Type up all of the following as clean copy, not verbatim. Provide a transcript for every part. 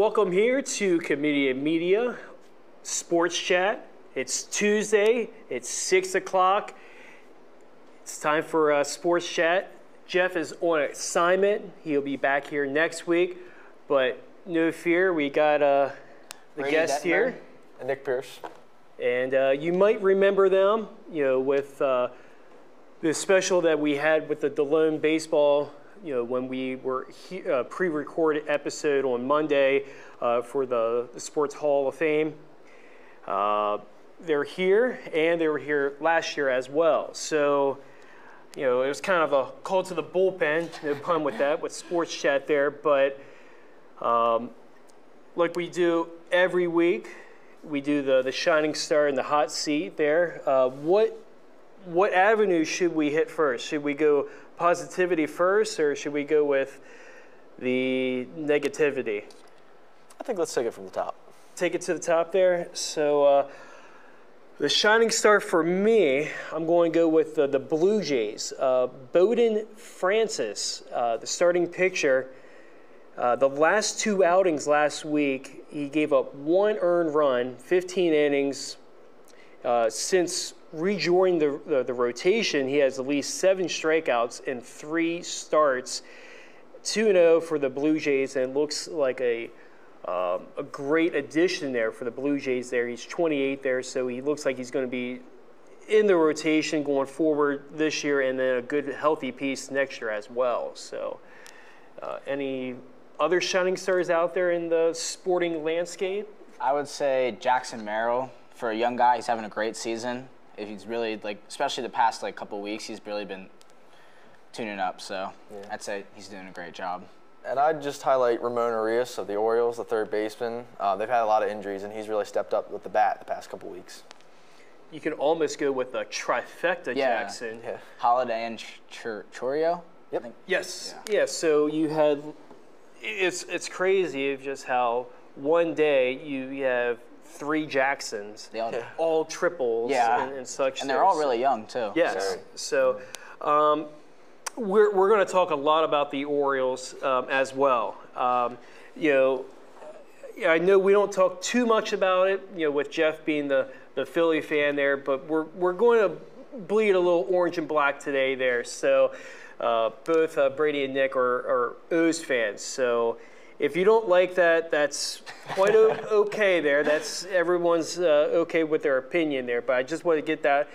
welcome here to Comedian Media Sports Chat. It's Tuesday, it's 6 o'clock. It's time for Sports Chat. Jeff is on assignment. He'll be back here next week, but no fear, we got the guest here. And Nick Pierce. And you might remember them, with the special that we had with the DeLone baseball, when we were pre-recorded episode on Monday for the Sports Hall of Fame. They're here, and they were here last year as well. So, it was kind of a call to the bullpen, no pun with that, with Sports Chat there. But like we do every week, we do the shining star in the hot seat there. What avenue should we hit first? Should we go positivity first, or should we go with the negativity? I think let's take it from the top. Take it to the top there. So the shining star for me, I'm going to go with the Blue Jays. Bowden Francis, the starting pitcher. The last two outings last week, he gave up one earned run, 15 innings. Since rejoining the rotation, he has at least 7 strikeouts in 3 starts. 2-0 for the Blue Jays, and looks like a great addition there for the Blue Jays there. He's 28 there, so he looks like he's going to be in the rotation going forward this year, and then a good, healthy piece next year as well. So any other shining stars out there in the sporting landscape? I would say Jackson Merrill. For a young guy, he's having a great season. If he's really, especially the past couple weeks, he's really been tuning up. So yeah. I'd say he's doing a great job. And I'd just highlight Ramon Arias of the Orioles, the third baseman. They've had a lot of injuries, and he's really stepped up with the bat the past couple weeks. You can almost go with a trifecta, Jackson. Yeah. Holiday and Chourio? Yep. Yes. Yeah. So you had, it's crazy of just how one day you have 3 Jacksons, all triples and such. And they're all really young, too. Yes. So we're going to talk a lot about the Orioles as well. I know we don't talk too much about it, with Jeff being the Philly fan there, but we're going to bleed a little orange and black today there. So both Brady and Nick are O's fans. So if you don't like that, that's quite okay there. That's everyone's okay with their opinion there. But I just want to get that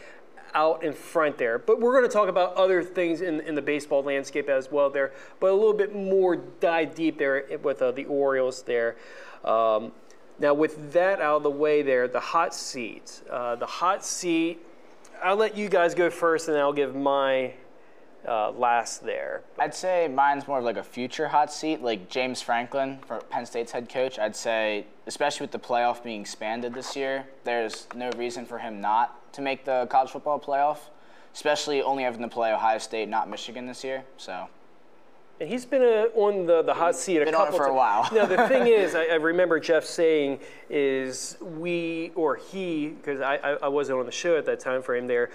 out in front there. But we're going to talk about other things in the baseball landscape as well there. But a little bit more dive deep there with the Orioles there. Now with that out of the way there, the hot seat. The hot seat, I'll let you guys go first, and I'll give my last there. I'd say mine's more of a future hot seat, like James Franklin, for Penn State's head coach. I'd say, especially with the playoff being expanded this year, there's no reason for him not to make the college football playoff, especially only having to play Ohio State, not Michigan this year. So. And he's been on the hot seat a couple times. Been on it for a while. Now, the thing is, I remember Jeff saying is he, because I wasn't on the show at that time frame there,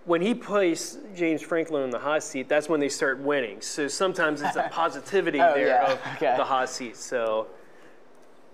when he placed James Franklin in the hot seat, that's when they start winning. So sometimes it's a positivity of the hot seat. So,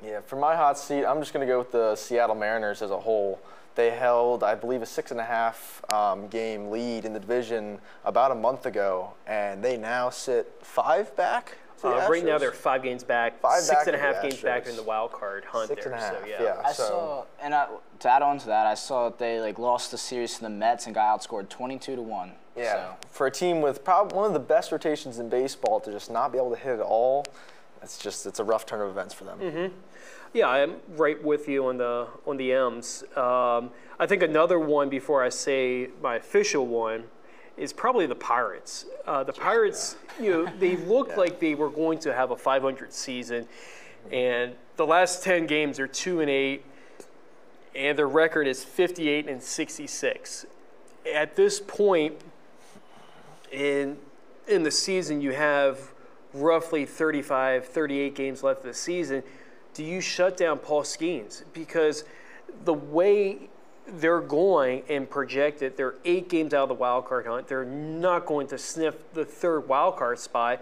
yeah, for my hot seat, I'm just going to go with the Seattle Mariners as a whole. They held, I believe, a 6.5 game lead in the division about a month ago, and they now sit 5 back. Right now they're 5 games back, 6.5 games back in the wild card hunt 6.5, there. So yeah. I saw, and to add on to that, I saw that they lost the series to the Mets and got outscored 22-1. Yeah, so. For a team with probably one of the best rotations in baseball to just not be able to hit it all, it's a rough turn of events for them. Mm-hmm. Yeah, I'm right with you on the M's. I think another one before I say my official one is probably the Pirates. The Pirates, they looked like they were going to have a 500 season, and the last 10 games are 2-8, and their record is 58-66. At this point in the season, you have roughly 35, 38 games left of the season. Do you shut down Paul Skeens? Because the way they're going and projected, they're 8 games out of the wild card hunt. They're not going to sniff the 3rd wild card spot.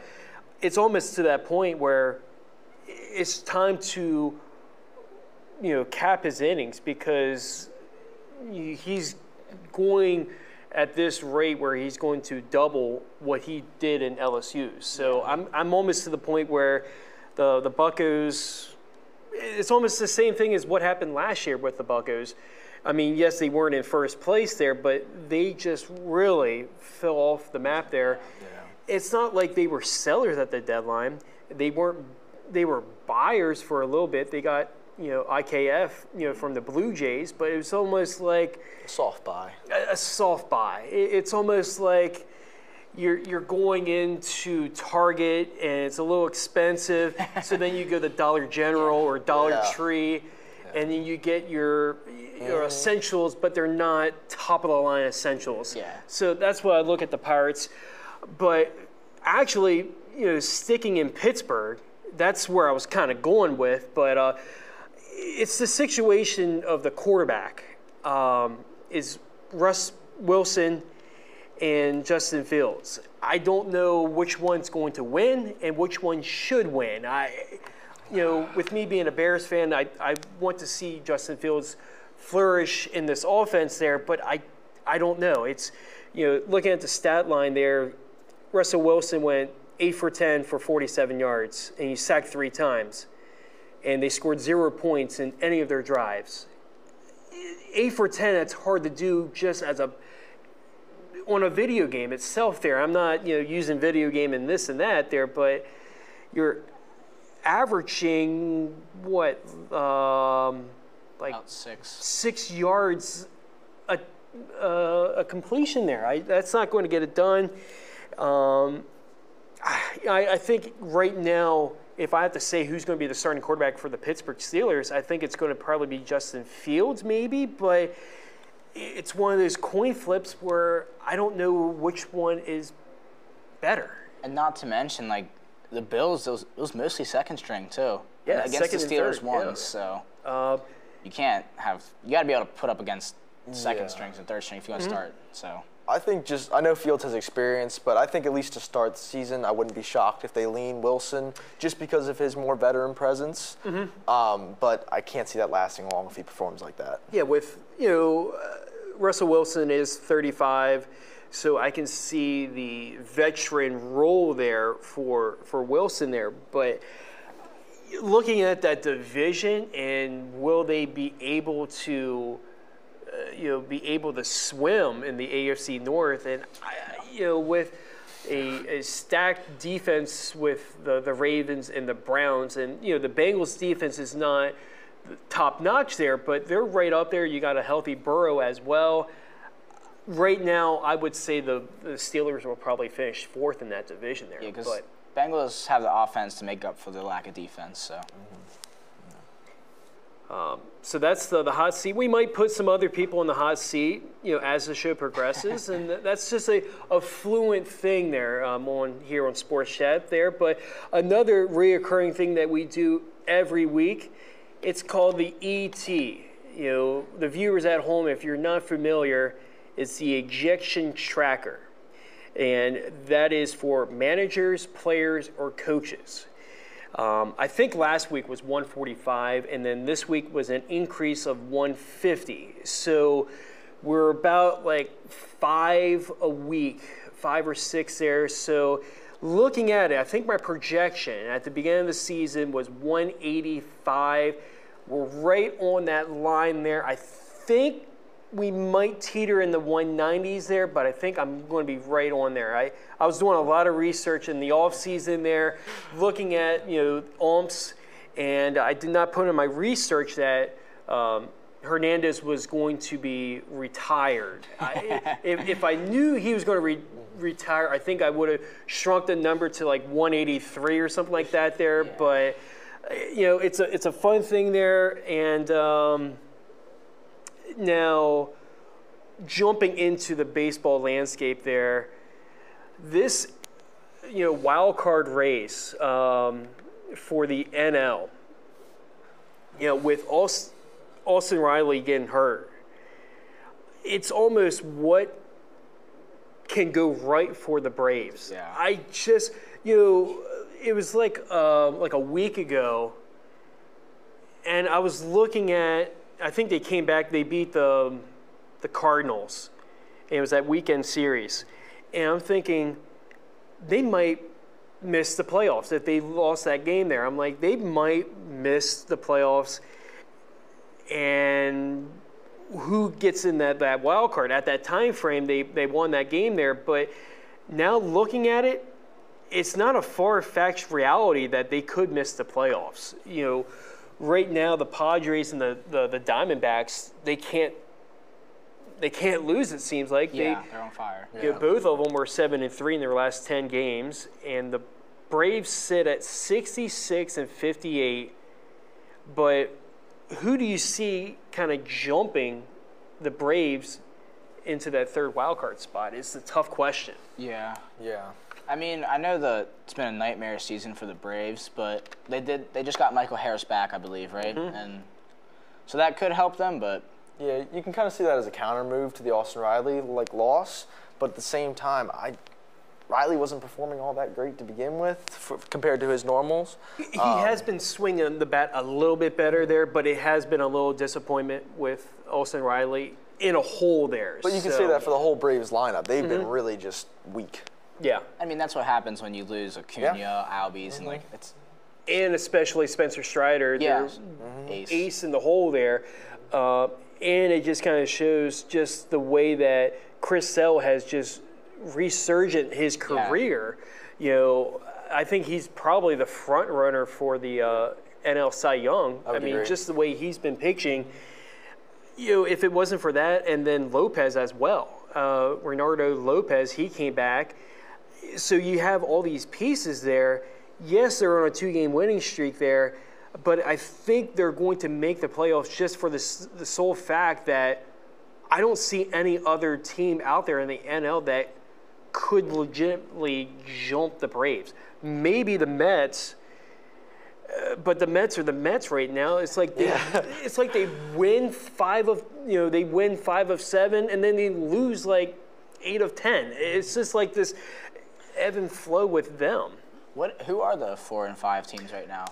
It's almost to that point where it's time to, cap his innings because he's going at this rate where he's going to double what he did in LSU. So I'm almost to the point where the Buccos, it's almost the same thing as what happened last year with the Buccos. I mean, yes, they weren't in first place there, but they just really fell off the map there. Yeah. It's not like they were sellers at the deadline. They were buyers for a little bit. They got IKF, from the Blue Jays, but it was almost like a soft buy. A soft buy. It's almost like you're going into Target and it's a little expensive, so then you go to Dollar General or Dollar Tree, and then you get your essentials, but they're not top of the line essentials. Yeah. So that's why I look at the Pirates. But actually, sticking in Pittsburgh, that's where I was kind of going with, but. It's the situation of the quarterback. Is Russ Wilson and Justin Fields. I don't know which one's going to win and which one should win. With me being a Bears fan, I want to see Justin Fields flourish in this offense there, but I don't know. It's, looking at the stat line there, Russell Wilson went 8 for 10 for 47 yards, and he sacked 3 times. And they scored 0 points in any of their drives. 8 for 10, that's hard to do just on a video game itself there. I'm not, using video game and this and that there, but you're averaging, about six. 6 yards a completion there. That's not going to get it done. I think right now, if I have to say who's going to be the starting quarterback for the Pittsburgh Steelers, I think it's going to probably be Justin Fields maybe, but it's one of those coin flips where I don't know which one is better. And not to mention, the Bills, it was mostly second string, too. Yeah, against the Steelers third, ones, so you got to be able to put up against second strings and third string if you want to start, so. I think I know Fields has experience, but I think at least to start the season, I wouldn't be shocked if they lean Wilson just because of his more veteran presence. Mm-hmm. But I can't see that lasting long if he performs like that. Yeah, with, Russell Wilson is 35, so I can see the veteran role there for Wilson there. But looking at that division and will they be able to swim in the AFC North, and with a stacked defense with the Ravens and the Browns, and the Bengals defense is not top notch there, but they're right up there. You got a healthy Burrow as well. Right now, I would say the Steelers will probably finish 4th in that division there. Yeah, because Bengals have the offense to make up for the lack of defense. So. So that's the hot seat. We might put some other people in the hot seat, as the show progresses, and that's just a fluent thing there here on Sports Chat there. But another reoccurring thing that we do every week, it's called the ET. The viewers at home, if you're not familiar, it's the ejection tracker, and that is for managers, players, or coaches. I think last week was 145, and then this week was an increase of 150. So we're about 5 a week, 5 or 6 there. So looking at it, I think my projection at the beginning of the season was 185. We're right on that line there. I think we might teeter in the 190s there, but I think I'm going to be right on there. I was doing a lot of research in the offseason there, looking at, umps, and I did not put in my research that Hernandez was going to be retired. If I knew he was going to retire, I think I would have shrunk the number to 183 or something like that there, but, it's a fun thing there, and now, jumping into the baseball landscape there, this, wild card race for the NL, with Austin Riley getting hurt, it's almost what can go right for the Braves. Yeah. I just, it was like a week ago, and I was looking at. I think they came back. They beat the Cardinals. And it was that weekend series, and I'm thinking they might miss the playoffs if they lost that game there. I'm like, they might miss the playoffs, and who gets in that wild card? At that time frame, they won that game there, but now looking at it, it's not a far-fetched reality that they could miss the playoffs. You know, right now the Padres and the Diamondbacks, they can't lose. It seems like they're on fire. You know, both of them were 7-3 in their last 10 games, and the Braves sit at 66 and 58. But who do you see kind of jumping the Braves into that third wild card spot? It's a tough question. Yeah. Yeah. I mean, I know that it's been a nightmare season for the Braves, but they just got Michael Harris back, I believe, right? Mm-hmm. And so that could help them, but Yeah, you can kind of see that as a counter move to the Austin Riley loss, but at the same time, Riley wasn't performing all that great to begin with compared to his normals. He has been swinging the bat a little bit better there, but it has been a little disappointment with Austin Riley in a hole there. But you can say that for the whole Braves lineup. They've been really just weak. Yeah. I mean, that's what happens when you lose Acuna, Albies, and it's And especially Spencer Strider, their ace in the hole there. And it just kind of shows just the way that Chris Sale has just resurgent his career. Yeah. You know, I think he's probably the front runner for the NL Cy Young. I mean, agree. just the way he's been pitching. You know, if it wasn't for that, and then Lopez as well. Reynaldo Lopez, he came back. So you have all these pieces there. Yes, they're on a 2-game winning streak there, but I think they're going to make the playoffs just for the sole fact that I don't see any other team out there in the NL that could legitimately jump the Braves. Maybe the Mets, but the Mets are the Mets right now. It's like they win 5 of 7, and then they lose like 8 of 10. It's just like this ebb and flow with them. Who are the 4 and 5 teams right now?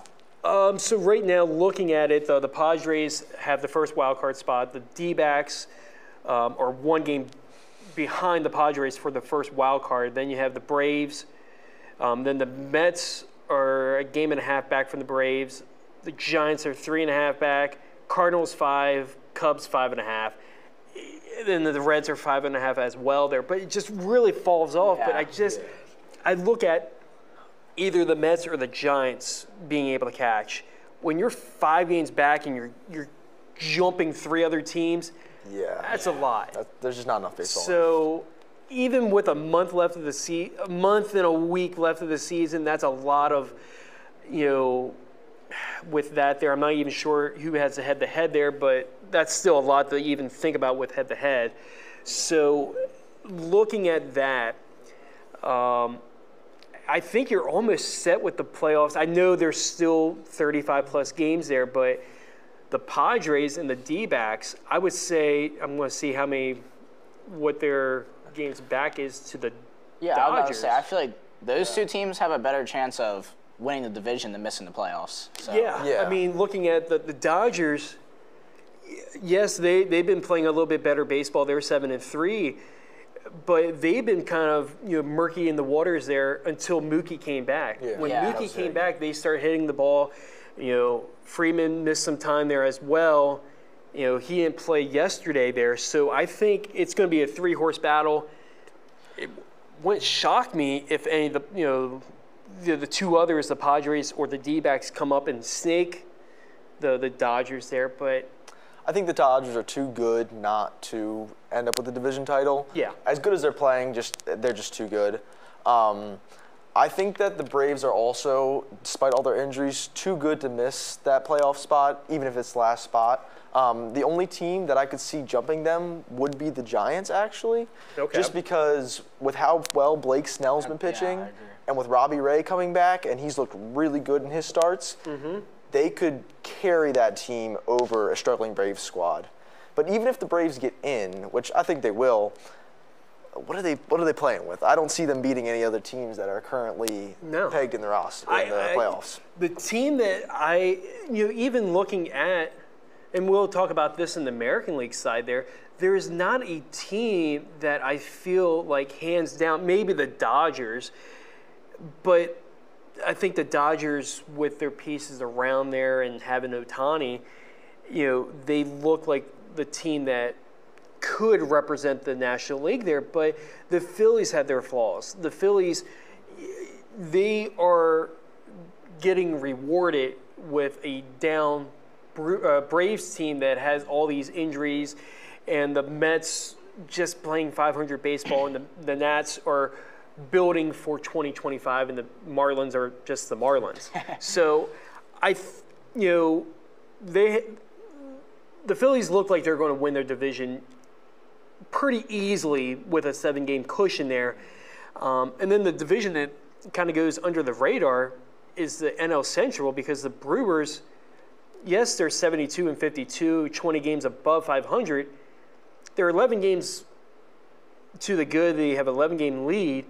So right now, looking at it, the Padres have the first wild card spot. The D-backs are 1 game behind the Padres for the first wild card. Then you have the Braves. Then the Mets are 1.5 games back from the Braves. The Giants are 3.5 back. Cardinals 5, Cubs 5.5. Then the Reds are 5.5 as well there. But it just really falls off. Yeah. But I look at either the Mets or the Giants being able to catch. When you're 5 games back and you're jumping 3 other teams, that's a lot. There's just not enough baseball. So even with a month left of the a month and a week left of the season, that's a lot of, with that there. I'm not even sure who has a head-to-head there, but that's still a lot to even think about with head-to-head. So looking at that, I think you're almost set with the playoffs. I know there's still 35-plus games there, but the Padres and the D-backs, I would say, I'm going to see what their games back is to the Dodgers. I was about to say, I feel like those 2 teams have a better chance of winning the division than missing the playoffs. So. Yeah, I mean, looking at the Dodgers, yes, they've been playing a little bit better baseball. They're 7-3. But they've been kind of murky in the waters there until Mookie came back. Yeah. When Mookie came back, they started hitting the ball. Freeman missed some time there as well. He didn't play yesterday there. So I think it's going to be a 3-horse battle. It wouldn't shock me if any of the 2 others, the Padres or the D-backs, come up and snake the Dodgers there. But I think the Dodgers are too good not to end up with the division title. Yeah. As good as they're playing, they're just too good. I think that the Braves are also, despite all their injuries, too good to miss that playoff spot, even if it's the last spot. The only team that I could see jumping them would be the Giants, actually. Okay. Just because with how well Blake Snell's been pitching, and with Robbie Ray coming back, and he's looked really good in his starts, they could carry that team over a struggling Braves squad. But even if the Braves get in, which I think they will, what are they playing with? I don't see them beating any other teams that are currently pegged in the playoffs. The team that even looking at, and we'll talk about this in the American League side there is not a team that I feel like hands down, maybe the Dodgers, but I think the Dodgers with their pieces around there and having Ohtani, they look like the team that could represent the National League there, but the Phillies have their flaws. The Phillies, they are getting rewarded with a down Braves team that has all these injuries, and the Mets just playing 500 baseball, and the Nats are building for 2025, and the Marlins are just the Marlins. So, the Phillies look like they're going to win their division pretty easily with a 7-game cushion there. And then the division that kind of goes under the radar is the NL Central, because the Brewers, yes, they're 72-52, 20 games above 500. They're 11 games to the good. They have an 11-game lead,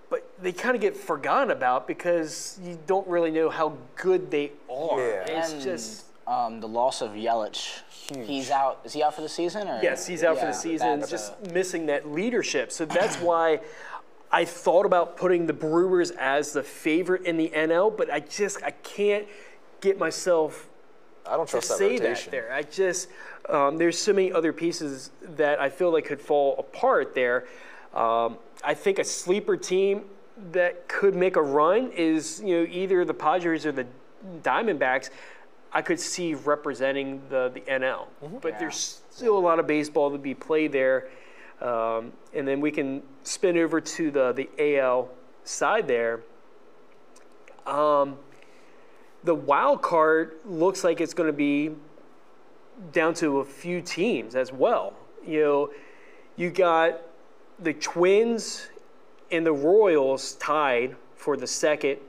but they kind of get forgotten about because you don't really know how good they are. Yeah. It's just the loss of Yelich. Huge. He's out. Is he out for the season? Or? Yes, he's out for the season. Just missing that leadership. So that's why I thought about putting the Brewers as the favorite in the NL, but I can't get myself to say that there. There's so many other pieces that I feel like could fall apart there. I think a sleeper team that could make a run is either the Padres or the Diamondbacks. I could see representing the NL, but there's still a lot of baseball to be played there. And then we can spin over to the AL side there. The wild card looks like it's going to be down to a few teams as well. You got the Twins and the Royals tied for the second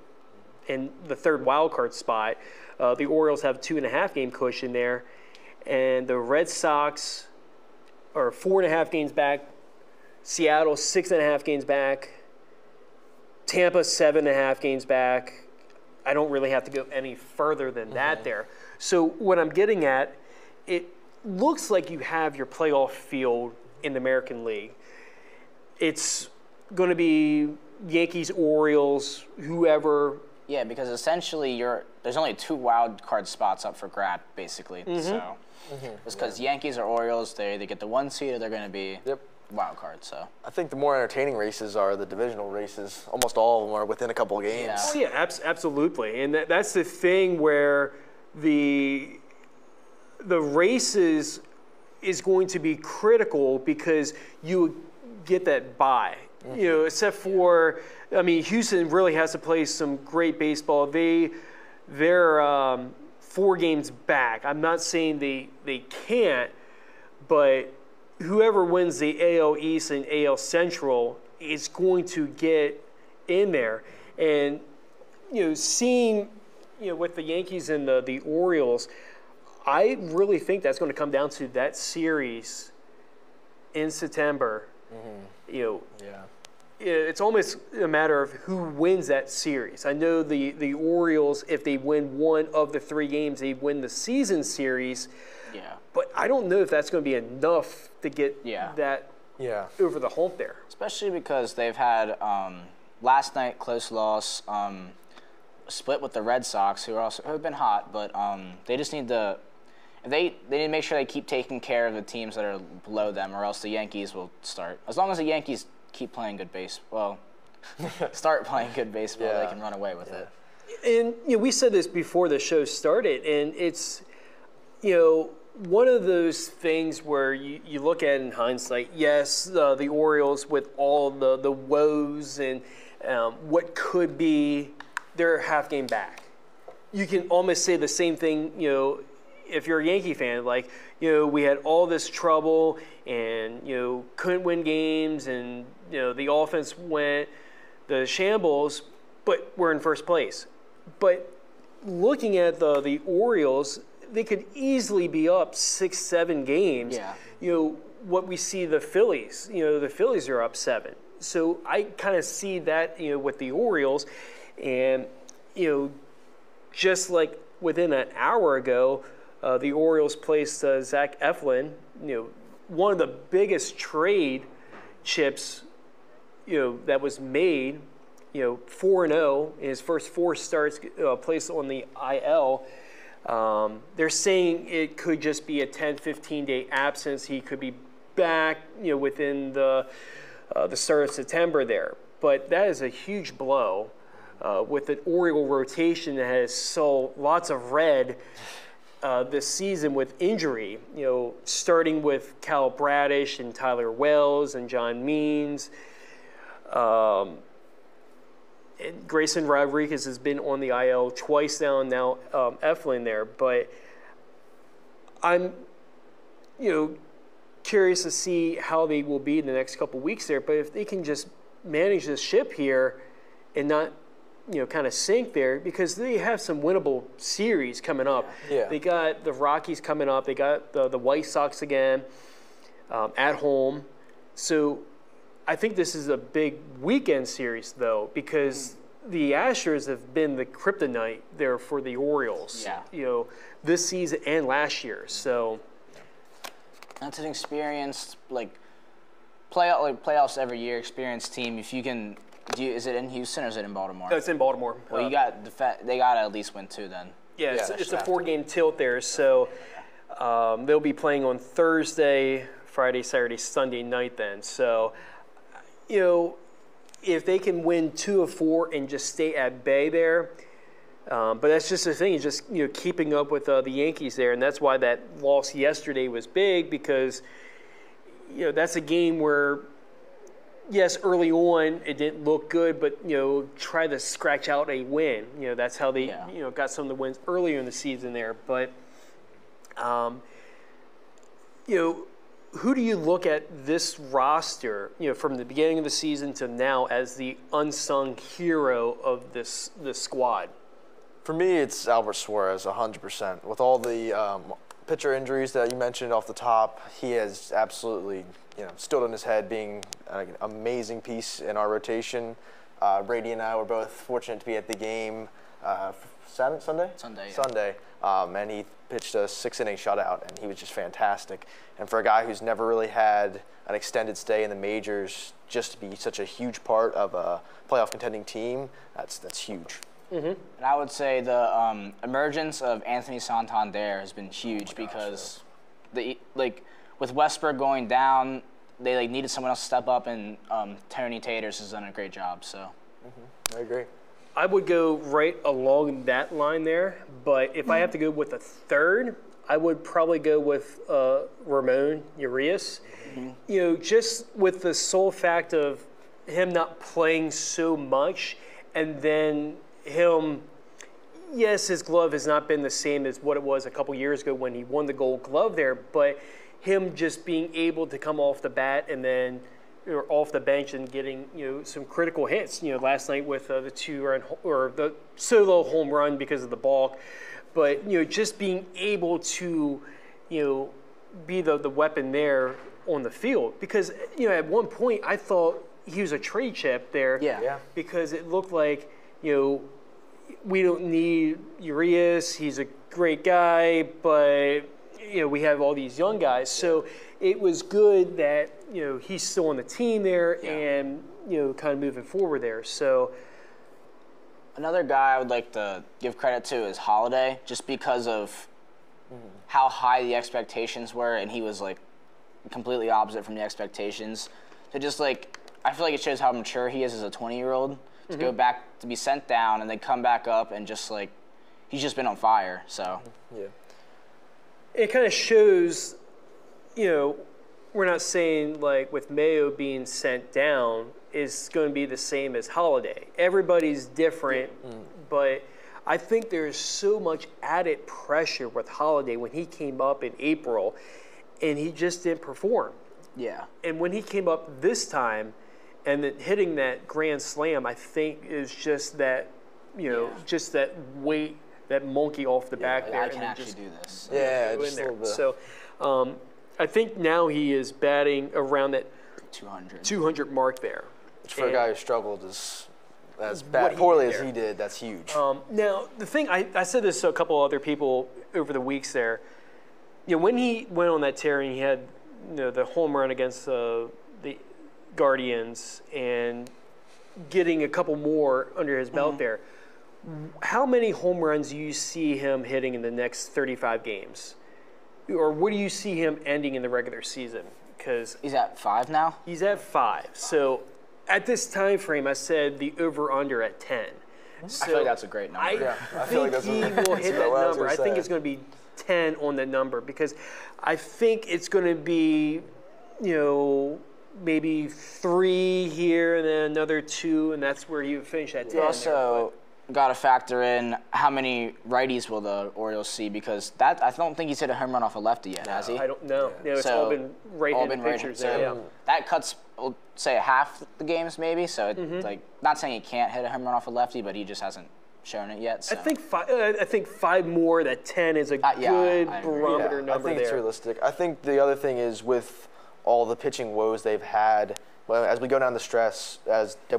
and the third wild card spot. The Orioles have 2.5-game cushion there, and the Red Sox are 4.5 games back. Seattle 6.5 games back. Tampa 7.5 games back. I don't really have to go any further than that there. So what I'm getting at, it looks like you have your playoff field in the American League. It's going to be Yankees, Orioles, whoever. Yeah, because essentially there's only 2 wild card spots up for grab, basically. So it's because Yankees or Orioles, they either get the 1 seed or they're going to be wild card. So I think the more entertaining races are the divisional races. Almost all of them are within a couple of games. Yeah. Oh, yeah, absolutely. And that's the thing where the races is going to be critical because you get that bye. Except for, Houston really has to play some great baseball. They're 4 games back. I'm not saying they can't, but whoever wins the AL East and AL Central is going to get in there. And, seeing, with the Yankees and the Orioles, I really think that's going to come down to that series in September. It's almost a matter of who wins that series. I know the Orioles, if they win one of the 3 games, they win the season series. yeah, But I don't know if that's going to be enough to get that over the hump there. especially because they've had last night close loss, split with the Red Sox, who have been hot, but they just need to. They need to make sure they keep taking care of the teams that are below them, or else the Yankees will start. As long as the Yankees keep playing good baseball, start playing good baseball, they can run away with it. And we said this before the show started, and it's one of those things where you look at it in hindsight. Yes, the Orioles with all the woes and what could be, they're a half game back. You can almost say the same thing, if you're a Yankee fan, like, we had all this trouble and, couldn't win games and, the offense went the shambles, but we're in first place. But looking at the Orioles, they could easily be up 6-7 games. Yeah. what we see the Phillies. The Phillies are up 7. So I kind of see that, with the Orioles. And, just like within an hour ago, the Orioles placed Zach Eflin, one of the biggest trade chips, that was made, 4-0 in his first 4 starts, placed on the IL. They're saying it could just be a 10, 15-day absence. He could be back, within the start of September there. But that is a huge blow with an Oriole rotation that has sold lots of red this season with injury. Starting with Cal Bradish and Tyler Wells and John Means. Grayson Rodriguez has been on the IL twice now Eflin there. But I'm, curious to see how they will be in the next couple weeks there. But if they can just manage this ship here and not, kind of sink there, because they have some winnable series coming up. Yeah. They got the Rockies coming up. They got the White Sox again at home. So I think this is a big weekend series, though, because the Astros have been the kryptonite there for the Orioles. Yeah. This season and last year. So that's an experienced playoffs every year, experienced team. If you can, is it in Houston or is it in Baltimore? no, it's in Baltimore. Well, they got to at least win 2 then. Yeah, it's a 4-game tilt there. So they'll be playing on Thursday, Friday, Saturday, Sunday night then. So, if they can win 2 of 4 and just stay at bay there, but that's just the thing, just keeping up with the Yankees there, and that's why that loss yesterday was big, because that's a game where, yes, early on it didn't look good, but try to scratch out a win. That's how they got some of the wins earlier in the season there. But who do you look at this roster, from the beginning of the season to now as the unsung hero of this squad? For me, it's Albert Suarez, 100%. With all the pitcher injuries that you mentioned off the top, he has absolutely, stood on his head, being an amazing piece in our rotation. Brady and I were both fortunate to be at the game Sunday. Sunday. Yeah. Sunday, and he pitched a 6-inning shutout, and he was just fantastic. And for a guy who's never really had an extended stay in the majors, just to be such a huge part of a playoff contending team, that's huge. Mm-hmm. And I would say the emergence of Anthony Santander has been huge, because with Westbrook going down, they needed someone else to step up, and Tony Taters has done a great job. So, I agree. I would go right along that line there, but if I have to go with a third, I would probably go with Ramon Urias. Just with the sole fact of him not playing so much, and then him, yes, his glove has not been the same as what it was a couple years ago when he won the Gold Glove there, but him just being able to come off the bat and then off the bench and getting some critical hits. Last night with the 2-run or the solo home run because of the balk, but just being able to be the weapon there on the field, because at one point I thought he was a trade chip there. Yeah. Because it looked like we don't need Urias. He's a great guy, but we have all these young guys. So it was good that he's still on the team there, and kind of moving forward there. So another guy I would like to give credit to is Holiday, just because of how high the expectations were, and he was completely opposite from the expectations. So just I feel like it shows how mature he is as a 20-year-old. To go back, to be sent down and then come back up, and just he's just been on fire. So yeah, it kind of shows, we're not saying with Mayo being sent down is going to be the same as Holiday. Everybody's different, but I think there's so much added pressure with Holiday when he came up in April, and he just didn't perform. Yeah. And when he came up this time, and then hitting that grand slam, I think is just that, just that weight, that monkey off the back there. I can actually do this. Yeah, just a little bit. So I think now he is batting around that 200 mark there. Which for a guy who struggled as what he poorly did as there. he did, that's huge. Now, the thing, I said this to a couple other people over the weeks there. When he went on that tear and he had the home run against the Guardians and getting a couple more under his belt there, how many home runs do you see him hitting in the next 35 games? Or what do you see him ending in the regular season? Because He's at 5 now? he's at 5. So at this time frame, I said the over-under at 10. So I feel like that's a great number. I feel think like that's he what- will hit that's that what I was number. gonna I think say. it's going to be 10 on that number because I think it's going to be, maybe 3 here and then another 2, and that's where you finish at 10. You also got to factor in how many righties will the Orioles see because I don't think he's hit a home run off a lefty yet, has he? I don't know. It's So, all been right-handed pitchers So there. Yeah. that cuts, we'll say, half the games maybe. So, not saying he can't hit a home run off a lefty, but he just hasn't shown it yet. So. I think 5 more. That 10 is a yeah, good I agree. barometer I number think there. it's realistic. I think the other thing is with all the pitching woes they've had, well, as we go down the stretch, there's going to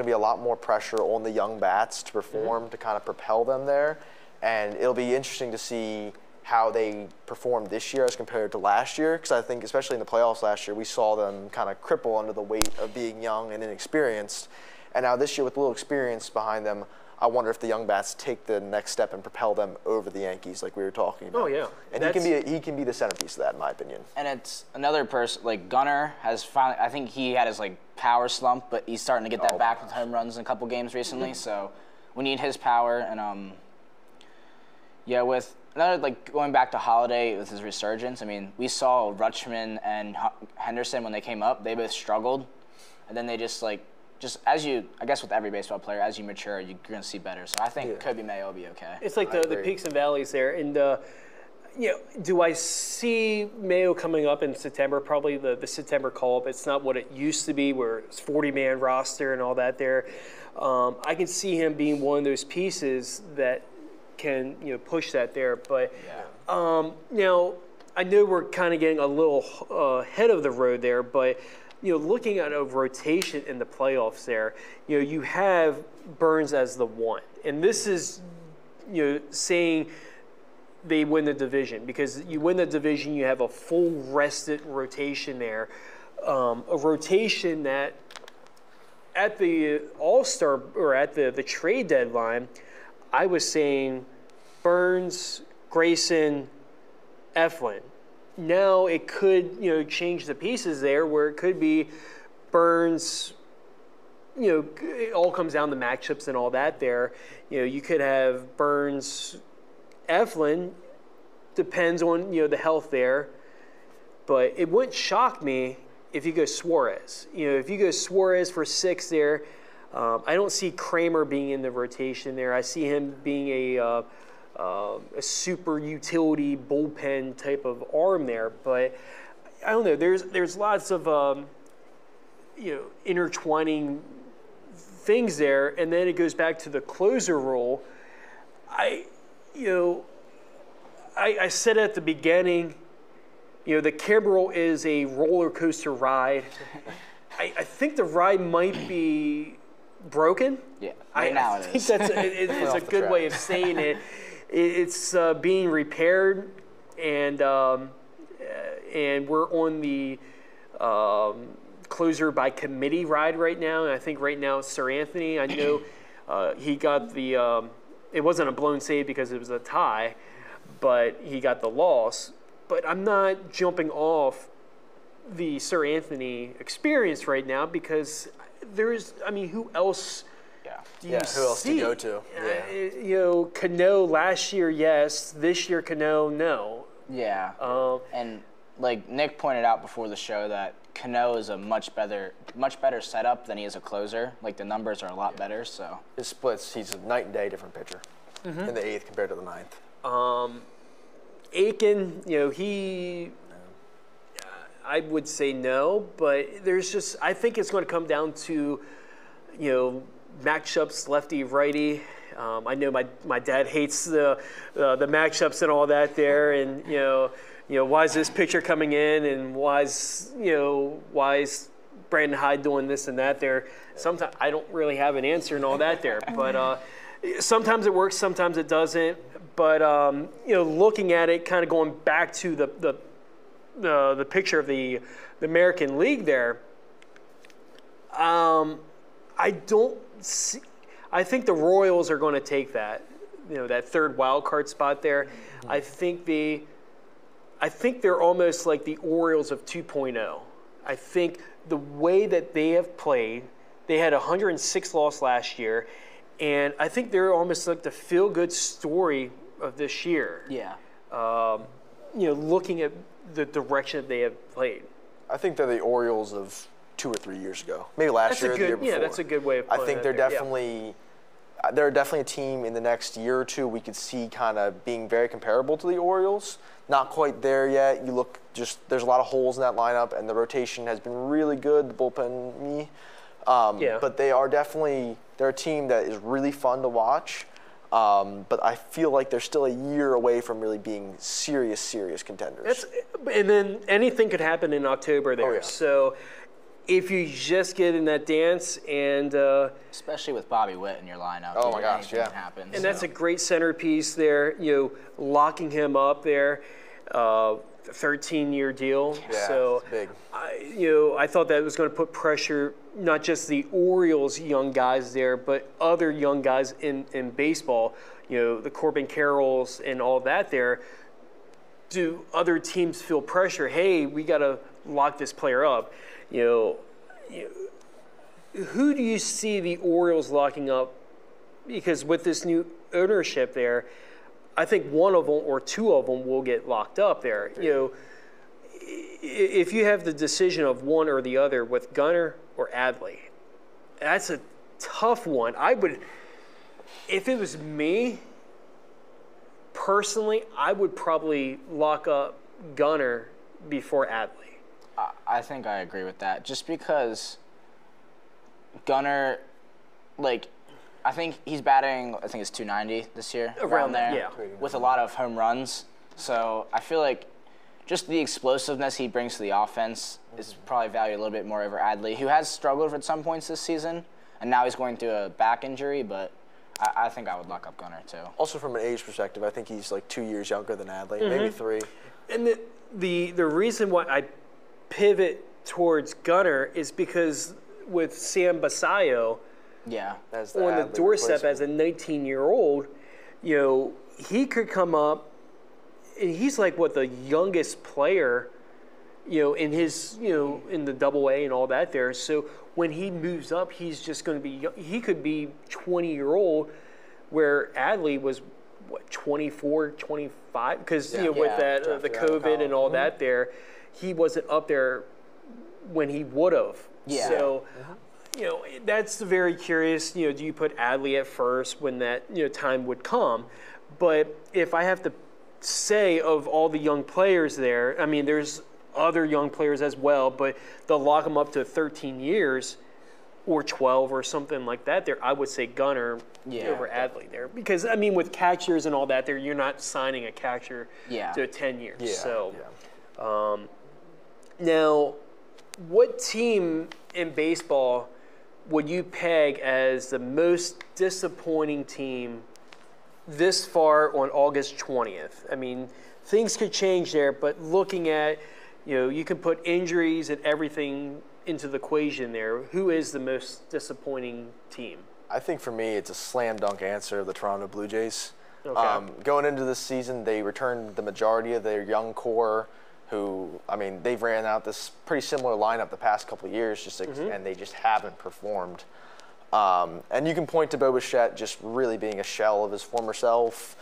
be a lot more pressure on the young bats to perform to kind of propel them there, and it'll be interesting to see how they perform this year as compared to last year, because I think especially in the playoffs last year we saw them kind of cripple under the weight of being young and inexperienced, and now this year with a little experience behind them, I wonder if the young bats take the next step and propel them over the Yankees like we were talking about. Oh, yeah. And he can be the centerpiece of that, in my opinion. And it's another person, like Gunnar has finally, I think he had his power slump, but he's starting to get that back with home runs in a couple games recently. So we need his power. And with another, going back to Holiday with his resurgence, I mean, we saw Rutschman and Henderson when they came up, they both struggled. And then they just as you, I guess with every baseball player, as you mature, you're going to see better. So I think Kobe Mayo will be okay. It's like the peaks and valleys there. And, do I see Mayo coming up in September? Probably the September call-up. It's not what it used to be where it's 40-man roster and all that there. I can see him being one of those pieces that can, push that there. But, now, I know we're kind of getting a little ahead of the road there, but – looking at a rotation in the playoffs there, you have Burns as the 1. And this is, saying they win the division because you win the division, you have a full rested rotation there. A rotation that at the All-Star or at the trade deadline, I was saying Burns, Grayson, Eflin. Now it could, change the pieces there where it could be Burns, it all comes down to matchups and all that there. You could have Burns, Eflin, depends on, the health there. But it wouldn't shock me if you go Suarez. If you go Suarez for 6 there, I don't see Kramer being in the rotation there. I see him being a super utility bullpen type of arm there, but I don't know. There's lots of intertwining things there, and then it goes back to the closer role. I said at the beginning, the Kimbrel is a roller coaster ride. I think the ride might be broken. Yeah, I think that's it's a good way of saying it. It's being repaired, and we're on the closer by committee ride right now. And I think right now it's Sir Anthony. I know he got the. It wasn't a blown save because it was a tie, but he got the loss. But I'm not jumping off the Sir Anthony experience right now because who else? Who else to go to? Cano last year, yes. This year, Cano, no. Yeah. And Nick pointed out before the show that Cano is a much better setup than he is a closer. The numbers are a lot better. So his splits, he's a night and day different pitcher in the 8th compared to the 9th. Aiken, I would say no, but I think it's going to come down to, matchups lefty righty. I know my dad hates the matchups and all that there, and why is this pitcher coming in, and why is Brandon Hyde doing this and that there. Sometimes I don't really have an answer and all that there, but sometimes it works, sometimes it doesn't. But looking at it, kind of going back to the picture of the American League there, I don't see. I think the Royals are going to take that, that third wild card spot there. Mm-hmm. I think they're almost like the Orioles of 2.0. I think the way that they have played, they had 106 loss last year, and I think they're almost like the feel-good story of this year. Yeah. Looking at the direction that they have played. I think they're the Orioles of 2 or 3 years ago. Maybe last year or the year before. Yeah, that's a good way of putting it. I think they're definitely a team in the next year or two we could see kind of being very comparable to the Orioles. Not quite there yet. There's a lot of holes in that lineup, and the rotation has been really good, the bullpen, but they're a team that is really fun to watch. But I feel like they're still a year away from really being serious contenders. And then anything could happen in October there. Oh, yeah. So if you just get in that dance and especially with Bobby Witt in your lineup. Oh my gosh, yeah. Happens, and that's a great centerpiece there. Locking him up there. 13-year deal. Yeah, so it's big. I thought that was going to put pressure not just the Orioles young guys there, but other young guys in baseball. The Corbin Carrolls and all that there. Do other teams feel pressure? Hey, we got to lock this player up. Who do you see the Orioles locking up? Because with this new ownership there, I think one of them or two of them will get locked up there. If you have the decision of one or the other with Gunnar or Adley, that's a tough one. If it was me, personally, I would probably lock up Gunnar before Adley. I think I agree with that. Just because Gunnar, I think he's batting, I think it's 290 this year. Around there. Yeah. With a lot of home runs. So I feel like just the explosiveness he brings to the offense is probably valued a little bit more over Adley, who has struggled at some points this season, and now he's going through a back injury, but I think I would lock up Gunnar too. Also from an age perspective, I think he's 2 years younger than Adley, maybe 3. And the reason why I pivot towards Gunnar is because with Sam Basayo on the doorstep as a 19-year-old, he could come up, and he's like the youngest player, in his, in the Double-A and all that there. So when he moves up, he's just going to be, he could be 20-year-old, where Adley was, 24, 25? Because, with that, the COVID and all that there, he wasn't up there when he would have. Yeah. So, that's very curious. Do you put Adley at first when that, time would come? But if I have to say of all the young players there, I mean, there's other young players as well, but they'll lock them up to 13 years or 12 or something like that there. I would say Gunnar over Adley there. Because, I mean, with catchers and all that there, you're not signing a catcher to 10 years. Yeah. So, now, what team in baseball would you peg as the most disappointing team this far on August 20th? I mean, things could change there, but looking at, you can put injuries and everything into the equation there. Who is the most disappointing team? I think for me, it's a slam dunk answer of the Toronto Blue Jays. Okay. Going into this season, they returned the majority of their young core, who, I mean, they've ran out this pretty similar lineup the past couple of years, and they just haven't performed. And you can point to Bo Bichette just really being a shell of his former self,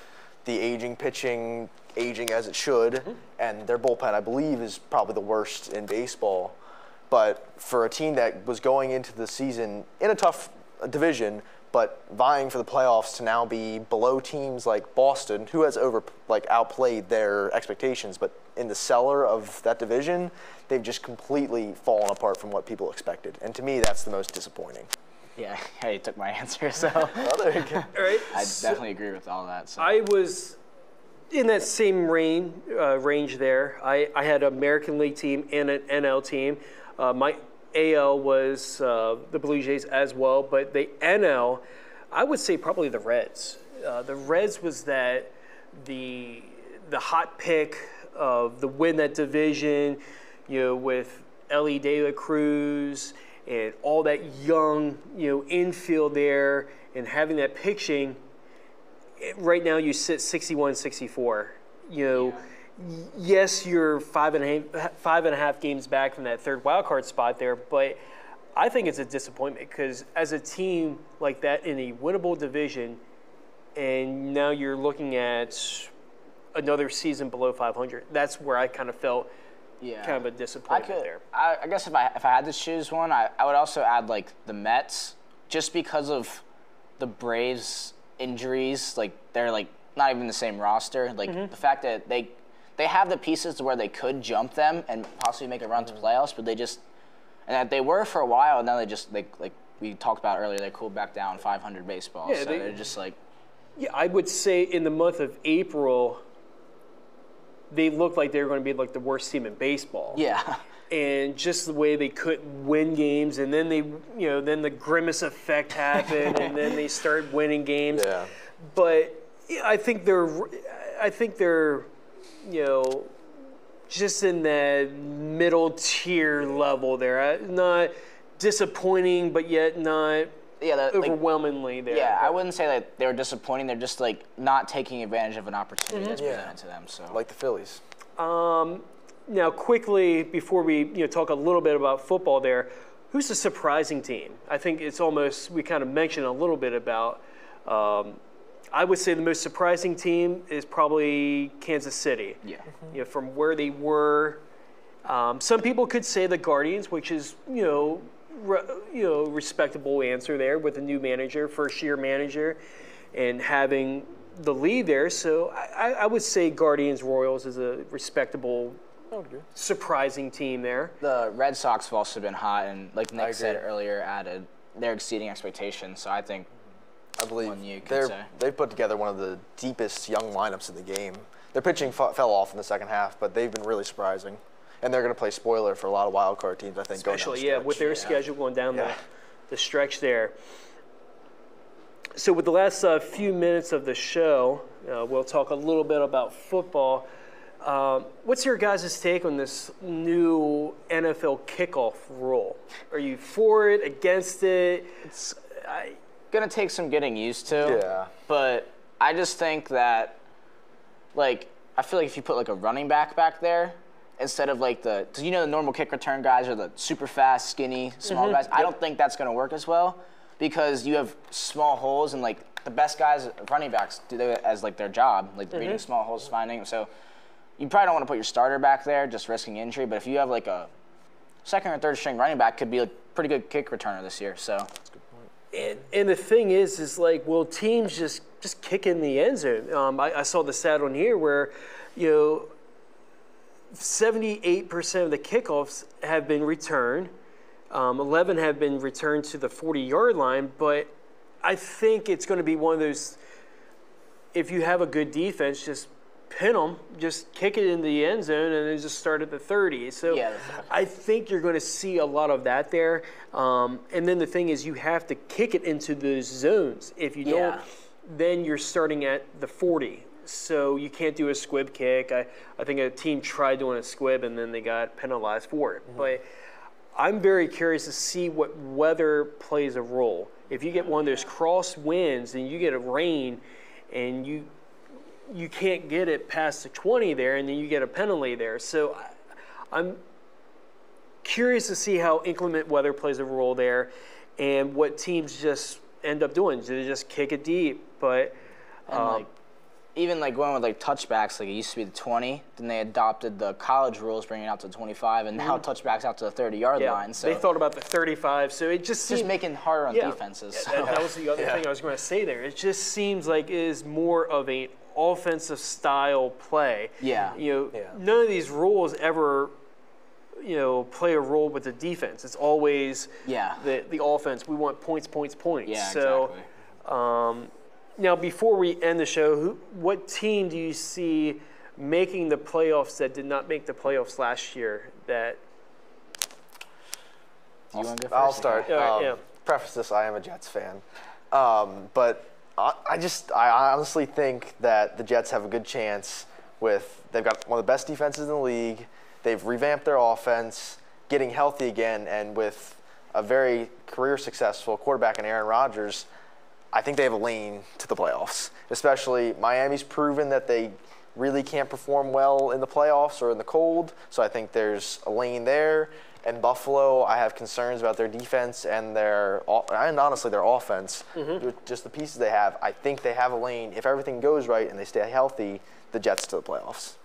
the aging pitching, aging as it should, and their bullpen, I believe, is probably the worst in baseball. But for a team that was going into the season in a tough division, but vying for the playoffs to now be below teams like Boston, who has outplayed their expectations, but in the cellar of that division, they've just completely fallen apart from what people expected. And to me, that's the most disappointing. Yeah, you took my answer, so Well, there you go. All right. I definitely agree with all that. So. I was in that same range there. I had an American League team and an NL team. My AL was the Blue Jays as well, but the NL, I would say probably the Reds. The Reds was that the hot pick of the win that division, with Ellie De La Cruz and all that young, infield there, and having that pitching. Right now you sit 61-64. Yes, you're five and a half games back from that third wild card spot there, but I think it's a disappointment because as a team like that in a winnable division, and now you're looking at another season below 500. That's where I kind of felt kind of a disappointment there. I guess if I had to choose one, I would also add like the Mets, just because of the Braves injuries. Like they're like not even the same roster. Like the fact that they have the pieces to where they could jump them and possibly make a run to playoffs, but they just and that they were for a while, and now they just like we talked about earlier, they cooled back down 500 baseball. Yeah, so they're just like. Yeah, I would say in the month of April, they looked like they were going to be like the worst team in baseball. Yeah. And just the way they couldn't win games, and then then the grimace effect happened, and then they started winning games. Yeah. But I think they're, just in that middle tier level there. Not disappointing, but yet not overwhelmingly there. Yeah, I wouldn't say that they were disappointing. They're just like not taking advantage of an opportunity that's presented to them. So Like the Phillies. Now, quickly, before we talk a little bit about football there, who's the surprising team? I think it's almost, we kind of mentioned a little bit about, I would say the most surprising team is probably Kansas City. Yeah. From where they were. Some people could say the Guardians, which is, respectable answer there with a new manager, first-year manager, and having the lead there. So I would say Guardians Royals is a respectable, surprising team there. The Red Sox have also been hot, and like Nick said agree. earlier, they're exceeding expectations. So I think I believe one you could say. they've put together one of the deepest young lineups in the game. Their pitching fell off in the second half, but they've been really surprising. And they're going to play spoiler for a lot of wild card teams, I think. Especially, with their schedule going down the stretch there. So with the last few minutes of the show, we'll talk a little bit about football. What's your guys' take on this new NFL kickoff rule? Are you for it, against it? It's going to take some getting used to. Yeah. But I just think that, I feel like if you put, a running back there, instead of, because the normal kick return guys are the super fast, skinny, small guys. I don't think that's going to work as well because you have small holes and, the best guys, running backs, do that as, their job, reading small holes, finding them. So you probably don't want to put your starter back there, just risking injury. But if you have, a second or third string running back, could be a pretty good kick returner this year. So that's a good point. And the thing is will teams just kick in the end zone? I saw the stat on here where, 78% of the kickoffs have been returned. 11 have been returned to the 40-yard line, but I think it's going to be one of those, if you have a good defense, just pin them, just kick it in the end zone, and then just start at the 30. So I think you're going to see a lot of that there. And then the thing is you have to kick it into those zones. If you don't, then you're starting at the 40. So you can't do a squib kick. I think a team tried doing a squib and then they got penalized for it. But I'm very curious to see what weather plays a role. If you get one of those cross winds and you get a rain and you can't get it past the 20 there and then you get a penalty there. So I'm curious to see how inclement weather plays a role there and what teams just end up doing. Do they just kick it deep? But even like going with like touchbacks, like it used to be the 20, then they adopted the college rules, bringing it out to 25, and now touchbacks out to the 30-yard line. So they thought about the 35, so it just seemed, just making it harder on defenses. So. That was the other thing I was going to say there. It just seems like it is more of an offensive style play. Yeah. None of these rules ever play a role with the defense. It's always the offense. We want points. Yeah, so, exactly. Now, before we end the show, what team do you see making the playoffs that did not make the playoffs last year? That you want to go first? I'll start. Yeah. Preface this: I am a Jets fan, but I honestly think that the Jets have a good chance. They've got one of the best defenses in the league. They've revamped their offense, getting healthy again, and with a very career successful quarterback in Aaron Rodgers, I think they have a lane to the playoffs. Especially Miami's proven that they really can't perform well in the playoffs or in the cold, so I think there's a lane there. And Buffalo, I have concerns about their defense and honestly their offense. Just the pieces they have. I think they have a lane. If everything goes right and they stay healthy, the Jets to the playoffs.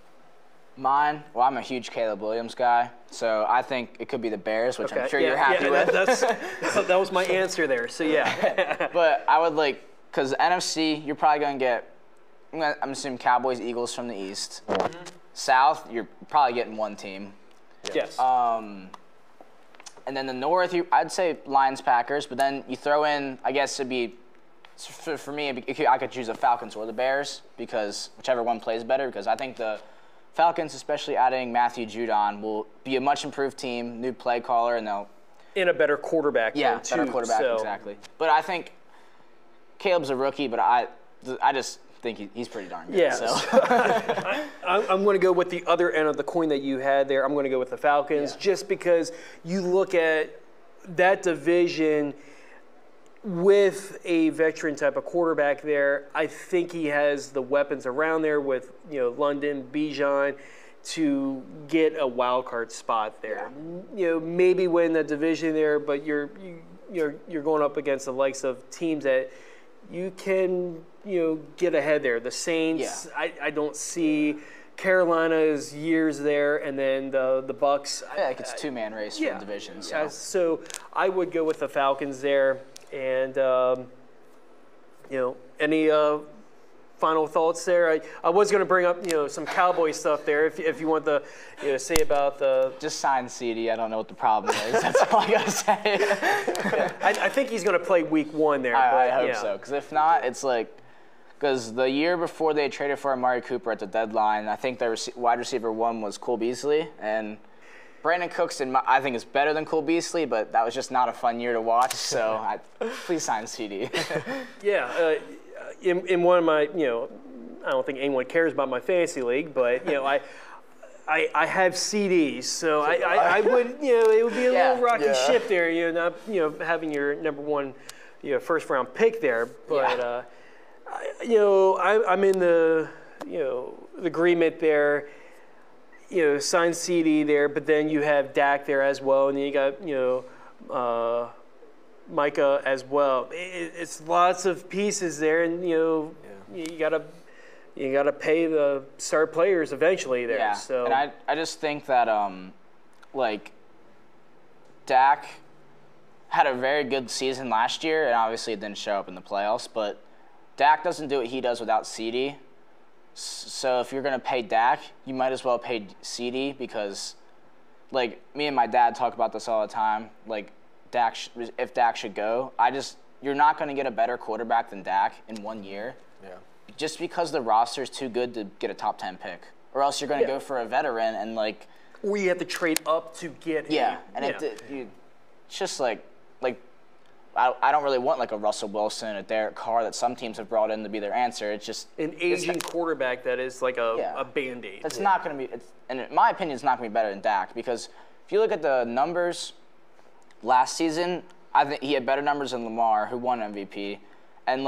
Mine, well, I'm a huge Caleb Williams guy, so I think it could be the Bears, which I'm sure you're happy with. That was my answer there, so yeah. But I would because NFC, you're probably going to get, I'm assuming Cowboys, Eagles from the East. South, you're probably getting one team. Yes. And then the North, I'd say Lions, Packers, but then you throw in, I guess it'd be, for me, I could choose the Falcons or the Bears, because whichever one plays better, because I think the Falcons, especially adding Matthew Judon, will be a much improved team, new play caller, and they'll... And a better quarterback, yeah, too. Better quarterback, exactly. But I think Caleb's a rookie, but I just think he's pretty darn good. Yeah. So. I'm going to go with the other end of the coin that you had there. I'm going to go with the Falcons, just because you look at that division with a veteran type of quarterback there. I think he has the weapons around there with London, Bijan, to get a wild card spot there. Maybe win the division there, but you're going up against the likes of teams that you can get ahead there. The Saints, I don't see Carolina's years there, and then the Bucks. I feel like it's a two-man race for the division. So I would go with the Falcons there. And any final thoughts there? I was going to bring up some Cowboy stuff there. If you want to say about the just sign CD. I don't know what the problem is. That's all I got to say. I think he's going to play week 1 there. I hope so. Because if not, it's because the year before they traded for Amari Cooper at the deadline, I think their wide receiver 1 was Cole Beasley, and Brandon Cooks, I think, is better than Cole Beasley, but that was just not a fun year to watch. So please sign CD. In one of my, I don't think anyone cares about my fantasy league, but I have CDs, so I would, it would be a little rocky ship there, not having your number 1, first round pick there, but I'm in the agreement there. Sign CD there, but then you have Dak there as well, and then you got Micah as well. It's lots of pieces there, and you gotta pay the star players eventually there. Yeah. So and I just think that Dak had a very good season last year, and obviously it didn't show up in the playoffs. But Dak doesn't do what he does without CD. So if you're going to pay Dak, you might as well pay CD, because, me and my dad talk about this all the time. If Dak should go, you're not going to get a better quarterback than Dak in 1 year. Yeah. Just because the roster is too good to get a top 10 pick, or else you're going to go for a veteran and or you have to trade up to get him. Yeah, and it's just I don't really want a Russell Wilson, a Derek Carr that some teams have brought in to be their answer. It's just an aging quarterback that is a Band-Aid. It's not going to be, and in my opinion, it's not going to be better than Dak, because if you look at the numbers last season, I think he had better numbers than Lamar, who won MVP, and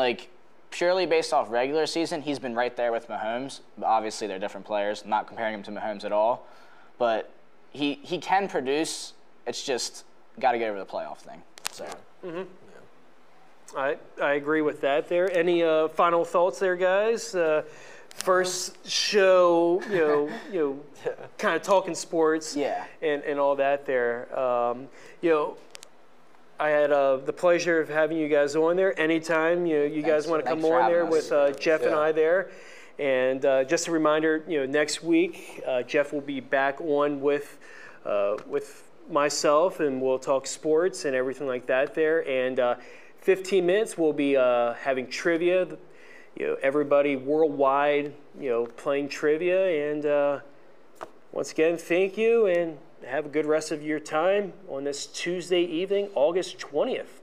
purely based off regular season, he's been right there with Mahomes. Obviously, they're different players. I'm not comparing him to Mahomes at all, but he can produce. It's just got to get over the playoff thing. So. Mm-hmm. I agree with that there. Any final thoughts there, guys, first show, kind of talking sports, Yeah. and all that there. I had the pleasure of having you guys on there. Anytime you guys want to come Thanks for on having there us. with Jeff and Yeah. I there. And just a reminder, next week Jeff will be back on with myself, and we'll talk sports and everything like that there. And 15 minutes we'll be having trivia. Everybody worldwide, playing trivia. And once again, thank you, and have a good rest of your time on this Tuesday evening, August 20th.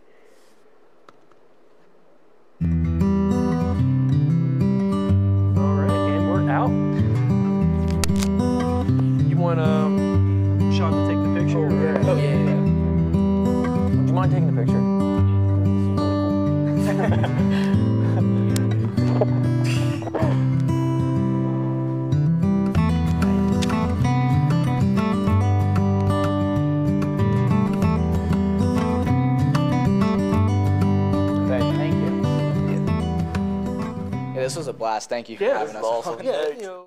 All right, and we're out. You want Sean to take the picture? Oh, yeah. Would you mind taking the picture? Thank you. Yeah, this was a blast. Thank you for having us. Awesome. Yeah,